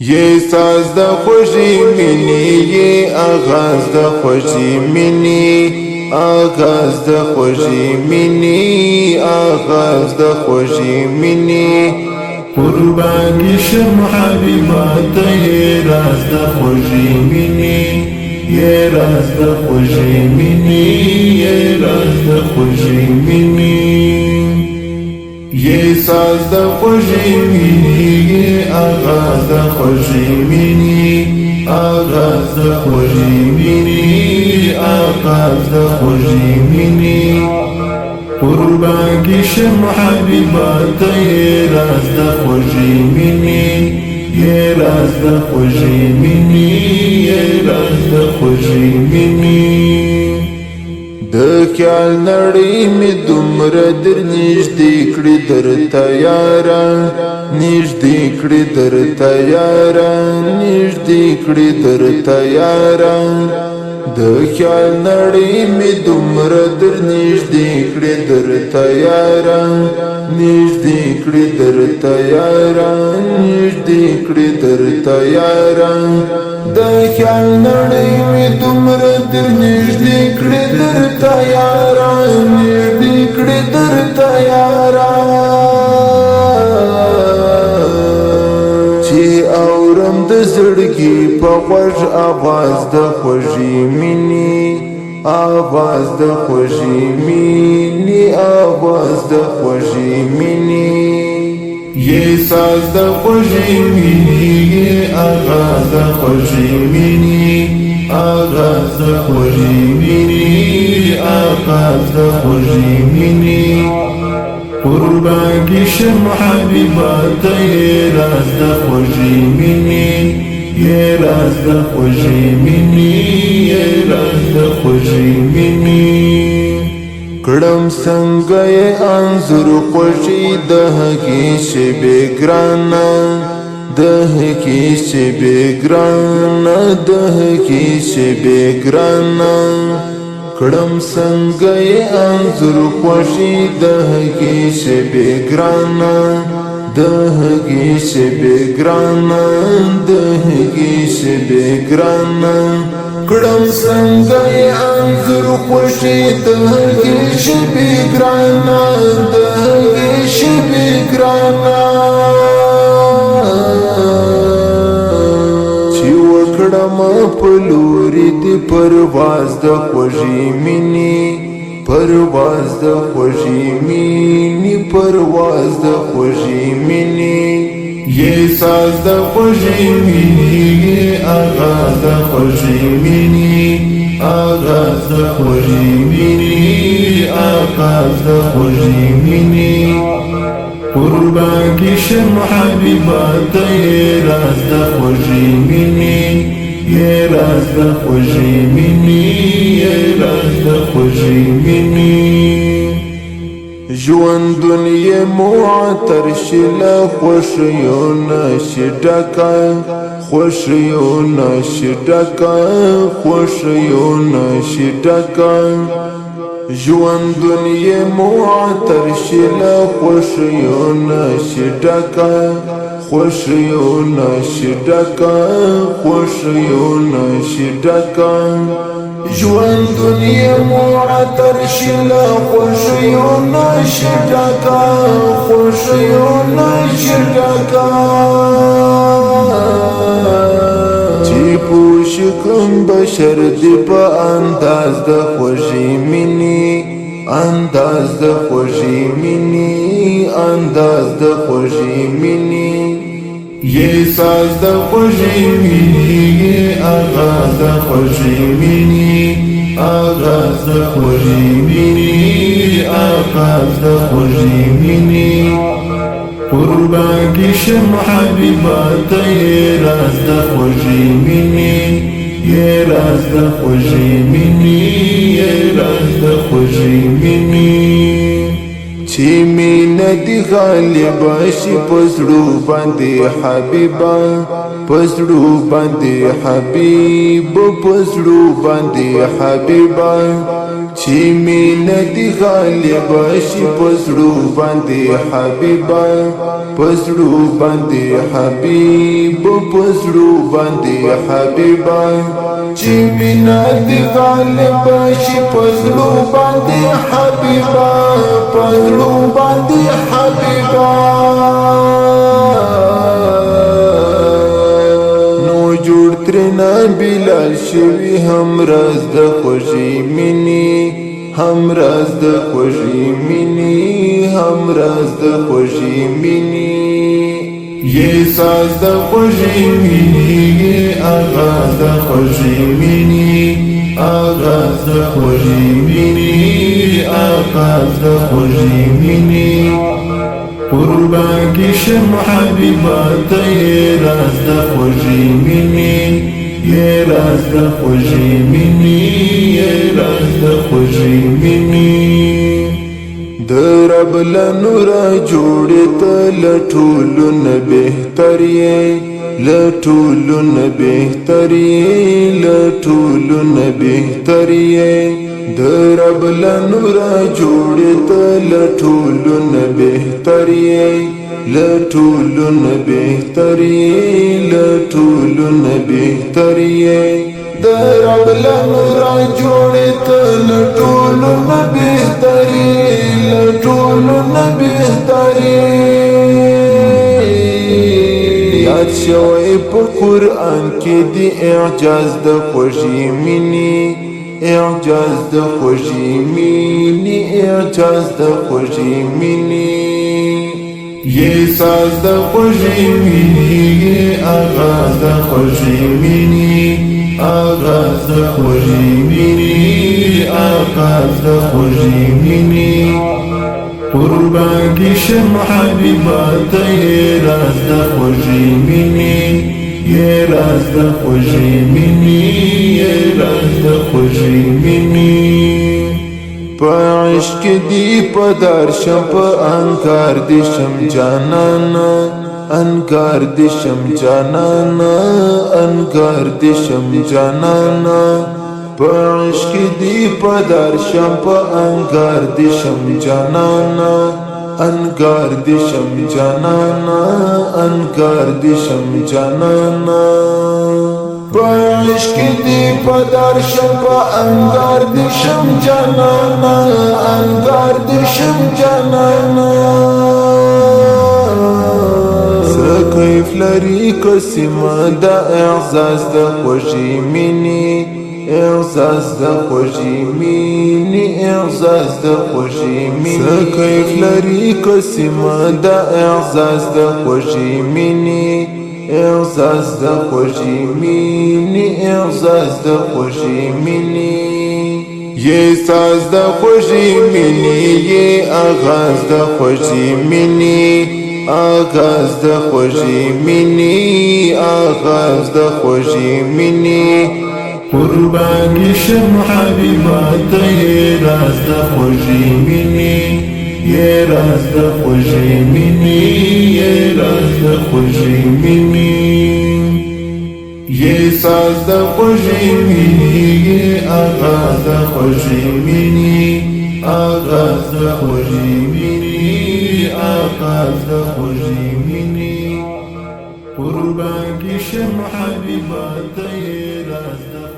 یہ ساز د خوشی منی یہ آغاز د خوشی منی آغاز د خوشی منی آغاز د خوشی منی قربانی شم حبیبات یہ راز د خوشی منی یہ راز د خوشی منی یہ راز د خوشی منی یہ ساز د خوشی منی یہ آغاز د خوشی منی آغاز د خوشی منی آغاز د خوشی منی قربان کی شم حبیبات یہ راز د خوشی منی یہ راز د خوشی منی یہ راز د خوشی منی د خیال نړۍ می دومره در نږدې کړې درته یاره نږدې کړې درته یاره نږدې کړې درته یاره د خیال نړۍ می دومره در نږدې کړې درته یاره نږدې کړې درته یاره نږدې کړې درته یاره د خیال نړۍ می دومره در نږدې کړې درته یاره نږدې کړې درته یاره چې اورم د زړګي په غوږ اواز د خوږې مینې آواز د خوږې مینې آواز د خوږې مینې یہ ساز د خوشی منی یہ آغاز د خوشی منی آغاز د خوشی منی آغاز د خوشی منی قربان کی شم حبیبات یہ راز د خوشی منی یہ راز د خوشی منی یہ راز د خوشی منی کړم څنګه یې انځور خوشي د هغې شېبې ګرانه د هغې شېبې ګرانه د هغې شېبې ګرانه کړم څنګه یې انځور خوشي د هغې شېبې ګرانه د هغې شېبې ګرانه د هغې شېبې ګرانه کړم څنګه یې انځور خوشي د هغې شېبې ګرانه د هغې شېبې ګرانه چې وکړم په لوري د پرواز د خوږې مینې پرواز د خوږې مینې پرواز د خوږې مینې یہ ساز د خوشی منی یہ آغاز د خوشی منی آغاز د خوشی منی آغاز د خوشی منی قربان کی شم حبیبات یہ راز د خوشی منی یہ راز د خوشی منی یہ راز د خوشی منی ژوند دنیا معطر شله خوشیونه شي ډکه خوشیونه شي ډکه خوشیونه شي ډکه ژوند دنیا معطر شله خوشیونه شي ډکه خوشیونه شي ډکه خوشیونه شي ډکه ژوند دنیا معطر شله خوشیونه شي ډکه خوشیونه شي ډکه چې پوه کوم بشر دی په انداز د خوږې مینې انداز د خوږې مینې انداز د خوږې مینې یہ ساز د خوشی منی یہ آغاز د خوشی منی آغاز د خوشی منی آغاز د خوشی منی قربان کی شم حبیبات یہ راز د خوشی منی یہ راز د خوشی منی یہ راز د خوشی منی چې مینه دی غالبه شي په زړو باندې حبیبه په زړو باندې حبیب په زړو باندې حبیبه چې مینه دې غالب شي پزړو باندې حبیبا پزړو باندې حبیب پزړو باندې حبیبا چې مینه دې غالب شي پزړو باندې حبیبا پزړو باندې حبیبا جوړ ترنا بلال شوی هم راز د خوشی منی هم راز د خوشی منی هم راز د خوشی منی یہ ساز د خوشی منی یہ آغاز د خوشی منی آغاز د خوشی منی آغاز د خوشی منی قربان کی شم حبیبات یہ راز د خوشی منی یہ راز د خوشی منی یہ راز د خوشی منی د رب لنورا جوړت لټولو نه بهتر یې لټولو نه بهتر یې لټولو نه بهتر یې د رب لنورا جوړت لټولو نه بهتر یې لټولو نه بهتر یې لټولو نه بهتر یې د رب لنورا جوړت لټولو نه بهتر یې لټولو نه بهتر یې یاد شوی په قرآن کې دی اعجاز د خوږې مینې اعجاز د خوږې مینې اعجاز د خوږې مینې یہ ساز د خوږې مینې یہ آغاز د خوږې مینې آغاز د خوږې مینې آغاز د خوږې مینې قربان کی شم حبیبات یہ راز د خوږې مینې یہ راز د خوږې مینې یہ راز د خوږې مینې په عشق دی په دار شم په انکار دی شم جانانا انکار دی شم جانانا انکار دی شم جانانا په عشق دی په دار شم په انکار دی شم جانانا انکار دی شم جانانا انکار دی شم جانانا په عشق دی په دار شم په انکار دی شم جانانا انکار دی شم جانانا کیف لري قسمه د اعزاز د خوږې مینې اعزاز د خوږې مینې اعزاز د خوږې مینې کیف لري قسمه د اعزاز د خوږې مینې اعزاز د خوږې مینې اعزاز د خوږې مینې یہ ساز د خوږې مینې یہ آغاز د خوږې مینې آغاز د خوږې مینې آغاز د خوږې مینې قربان کی شم حبیبات یہ راز د خوږې مینې یہ راز د خوږې مینې یہ راز د خوږې مینې یہ ساز د خوږې مینې یہ آغاز د خوږې مینې آغاز د خوږې مینې آغاز د خوږې مینې قربان کی شم حبیبات یہ راز د